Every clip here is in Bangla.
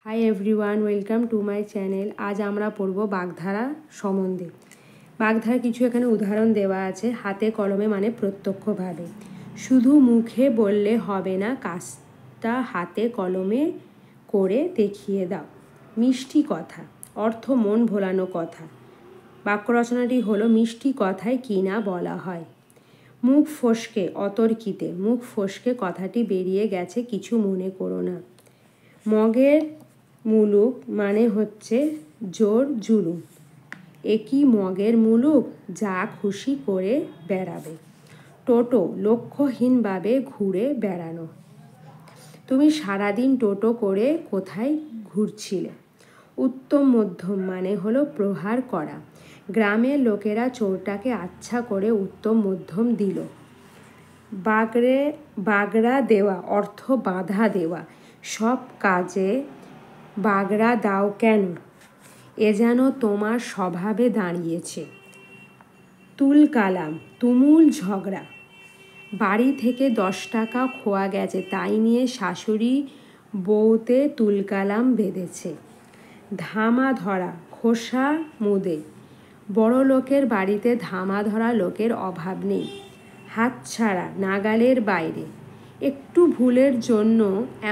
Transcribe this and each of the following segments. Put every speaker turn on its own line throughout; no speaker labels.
Hi everyone, welcome to my channel. আজ আমরা পড়ব বাগধারা সম্বন্ধে। বাগধারা কিছু এখানে উদাহরণ দেওয়া আছে। হাতে কলমে মানে প্রত্যক্ষভাবে। শুধু মুখে বললে হবে না, কাজটা হাতে কলমে করে দেখিয়ে দাও। মিষ্টি কথা, অর্থ মন ভোলানো কথা। বাক্য রচনাটি হলো মিষ্টি কথায় কি না বলা হয়। মুখ ফসকে, অতর্কিতে, মুখ ফসকে কথাটি বেরিয়ে গেছে, কিছু মনে করো না। মগের মুলুক মানে হচ্ছে জোর জুলুম। একই মগের মুলুক, যা খুশি করে বেড়াবে। টোটো, লক্ষ্যহীনভাবে ঘুরে বেড়ানো। তুমি সারাদিন টোটো করে কোথায় ঘুরছিলে? উত্তম মধ্যম মানে হলো প্রহার করা। গ্রামের লোকেরা চোরটাকে আচ্ছা করে উত্তম মধ্যম দিল। বাগড়া দেওয়া, অর্থ বাধা দেওয়া। সব কাজে বাগড়া দাও কেন? এ যেন তোমার স্বভাবে দাঁড়িয়েছে। তুলকালাম, তুমুল ঝগড়া। বাড়ি থেকে 10 টাকা খোয়া গেছে, তাই নিয়ে শাশুড়ি বউতে তুলকালাম বেঁধেছে। ধামা ধরা, খোসা মুদে। বড় লোকের বাড়িতে ধামা ধরা লোকের অভাব নেই। হাতছাড়া, নাগালের বাইরে। একটু ভুলের জন্য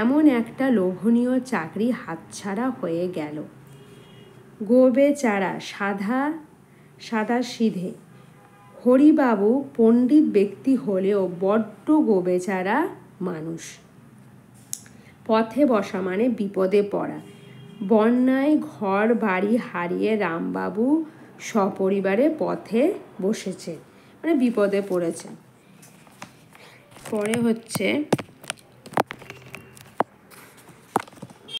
এমন একটা লোভনীয় চাকরি হাতছাড়া হয়ে গেল। গোবেচারা, সাদাসিধে। হরিবাবু পণ্ডিত ব্যক্তি হলেও বড্ড গোবেচারা মানুষ। পথে বসা মানে বিপদে পড়া। বন্যায় ঘর বাড়ি হারিয়ে রামবাবু সপরিবারে পথে বসেছে, মানে বিপদে পড়েছে। পরে হচ্ছে